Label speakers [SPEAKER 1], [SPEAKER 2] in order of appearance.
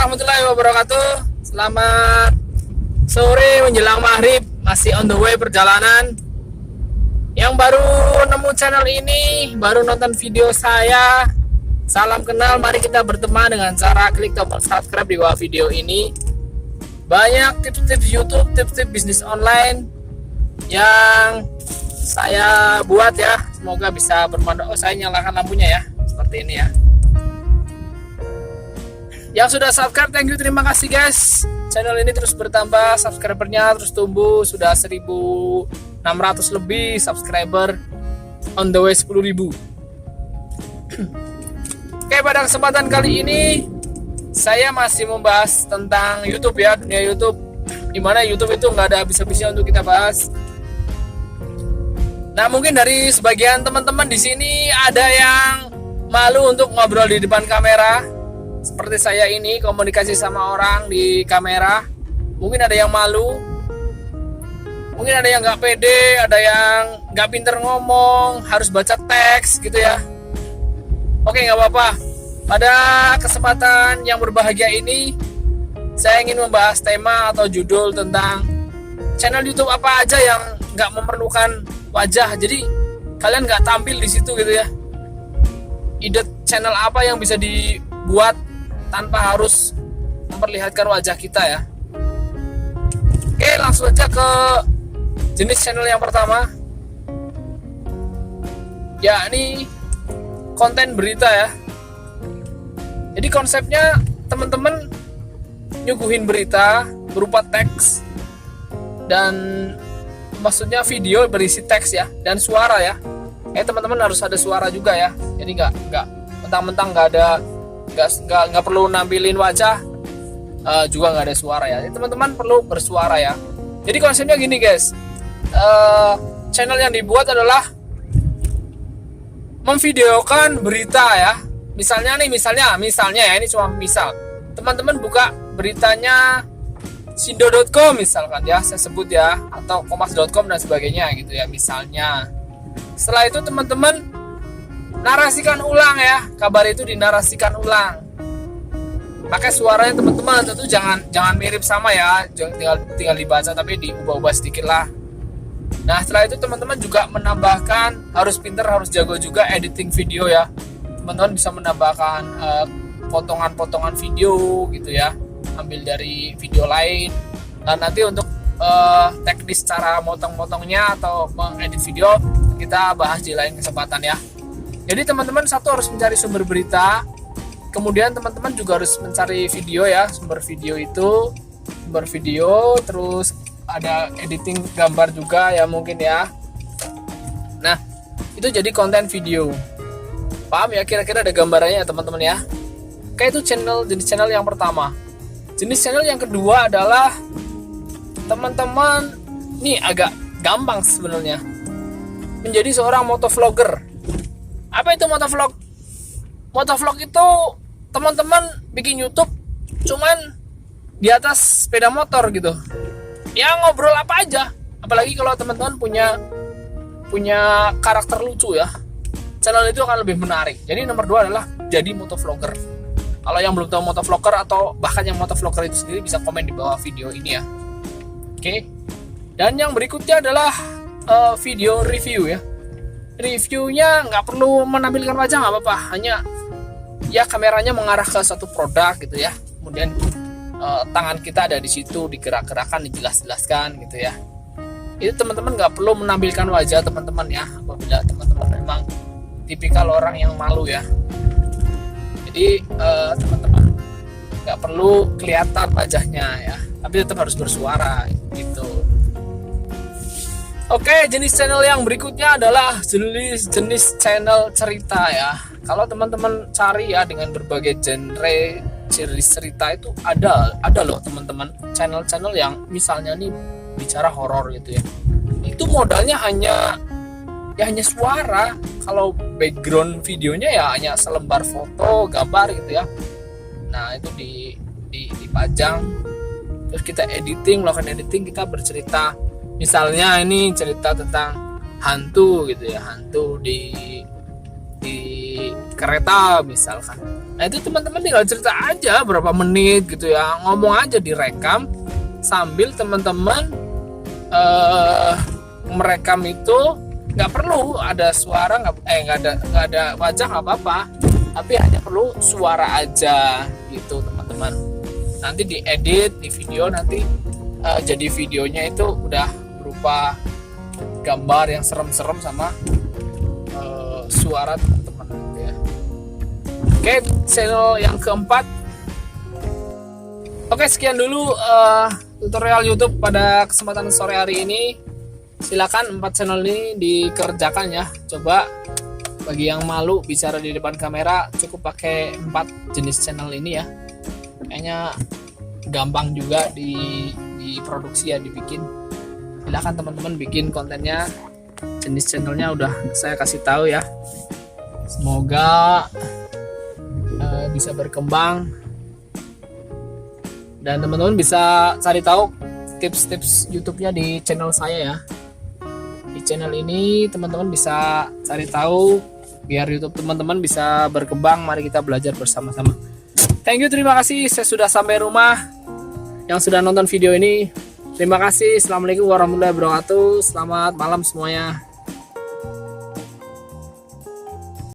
[SPEAKER 1] warahmatullahi wabarakatuh. Selamat sore menjelang maghrib. Masih on the way perjalanan. Yang baru nemu channel ini, baru nonton video saya, salam kenal. Mari kita berteman dengan cara klik tombol subscribe di bawah video ini. Banyak tips-tips YouTube, tips-tips bisnis online yang saya buat ya. Semoga bisa bermanfaat. Oh, saya nyalakan lampunya ya, seperti ini ya. Yang sudah subscribe, thank you, terima kasih guys. Channel ini terus bertambah, subscribernya terus tumbuh. Sudah 1.600 lebih subscriber, on the way 10.000. Oke, pada kesempatan kali ini saya masih membahas tentang YouTube ya, dunia YouTube. Dimana YouTube itu nggak ada habis-habisnya untuk kita bahas. Nah, mungkin dari sebagian teman-teman di sini ada yang malu untuk ngobrol di depan kamera. Seperti saya ini komunikasi sama orang di kamera, mungkin ada yang malu, mungkin ada yang nggak pede, ada yang nggak pinter ngomong, harus baca teks gitu ya. Oke, nggak apa-apa. Pada kesempatan yang berbahagia ini, saya ingin membahas tema atau judul tentang channel YouTube apa aja yang nggak memerlukan wajah. Jadi kalian nggak tampil di situ gitu ya. Ide channel apa yang bisa dibuat tanpa harus memperlihatkan wajah kita ya. Oke, langsung aja ke jenis channel yang pertama. Ya, ini konten berita ya. Jadi konsepnya teman-teman nyuguhin berita berupa teks dan maksudnya video berisi teks ya dan suara ya. Teman-teman harus ada suara juga ya. Jadi nggak mentang-mentang nggak perlu nampilin wajah, juga nggak ada suara ya. Teman-teman perlu bersuara ya. Jadi konsepnya gini guys, channel yang dibuat adalah memvideokan berita ya. Misalnya ya, ini cuma misal. Teman-teman buka beritanya sindo.com misalkan ya, saya sebut ya, atau kompas.com dan sebagainya gitu ya misalnya. Setelah itu teman-teman narasikan ulang ya, kabar itu dinarasikan ulang. Pakai suaranya teman-teman, tentu jangan mirip sama ya, tinggal dibaca tapi diubah-ubah sedikit lah. Nah, setelah itu teman-teman juga menambahkan, harus pinter, harus jago juga editing video ya. Teman-teman bisa menambahkan potongan-potongan video gitu ya, ambil dari video lain. Dan nanti untuk teknis cara motong-motongnya atau mengedit video kita bahas di lain kesempatan ya. Jadi teman-teman satu harus mencari sumber berita, kemudian teman-teman juga harus mencari video ya, sumber video, terus ada editing gambar juga ya mungkin ya. Nah, itu jadi konten video. Paham ya, kira-kira ada gambarannya ya teman-teman ya. Oke, itu jenis channel yang pertama. Jenis channel yang kedua adalah teman-teman, ini agak gampang sebenarnya, menjadi seorang motovlogger. Apa itu motovlog? Motovlog itu teman-teman bikin YouTube cuman di atas sepeda motor gitu. Ya ngobrol apa aja. Apalagi kalau teman-teman punya karakter lucu ya. Channel itu akan lebih menarik. Jadi nomor 2 adalah jadi motovlogger. Kalau yang belum tahu motovlogger atau bahkan yang motovlogger itu sendiri bisa komen di bawah video ini ya. Oke. Dan yang berikutnya adalah video review ya. Reviewnya nggak perlu menampilkan wajah, nggak apa-apa, hanya ya kameranya mengarah ke satu produk gitu ya, kemudian tangan kita ada di situ, digerak-gerakan, dijelas-jelaskan gitu ya. Itu teman-teman nggak perlu menampilkan wajah teman-teman ya, apabila teman-teman memang tipikal orang yang malu ya. Jadi teman-teman nggak perlu kelihatan wajahnya ya, tapi tetap harus bersuara gitu. Oke, jenis channel yang berikutnya adalah jenis channel cerita ya. Kalau teman-teman cari ya dengan berbagai genre jenis cerita itu ada loh teman-teman, channel-channel yang misalnya nih bicara horor gitu ya. Itu modalnya hanya suara. Kalau background videonya ya hanya selembar foto, gambar gitu ya. Nah, itu dipajang, terus kita melakukan editing, kita bercerita. Misalnya ini cerita tentang hantu gitu ya, hantu di kereta misalkan. Nah itu teman-teman tinggal cerita aja berapa menit gitu ya, ngomong aja direkam sambil teman-teman merekam itu. Nggak perlu ada suara, nggak ada wajah, nggak apa-apa, tapi hanya perlu suara aja gitu teman-teman. Nanti diedit di video, nanti jadi videonya itu udah berupa gambar yang serem-serem sama suara teman-teman gitu ya. Oke, channel yang keempat. Oke, sekian dulu tutorial YouTube pada kesempatan sore hari ini. Silakan 4 channel ini dikerjakan ya. Coba bagi yang malu bicara di depan kamera, cukup pakai 4 jenis channel ini ya. Kayaknya gampang juga diproduksi ya, dibikin. Silakan teman-teman bikin kontennya. Jenis channelnya udah saya kasih tahu ya. Semoga bisa berkembang dan teman-teman bisa cari tahu tips-tips YouTube-nya di channel saya ya. Di channel ini teman-teman bisa cari tahu biar YouTube teman-teman bisa berkembang. Mari kita belajar bersama-sama. Thank you, terima kasih. Saya sudah sampai rumah. Yang sudah nonton video ini, terima kasih. Assalamualaikum warahmatullahi wabarakatuh. Selamat malam semuanya.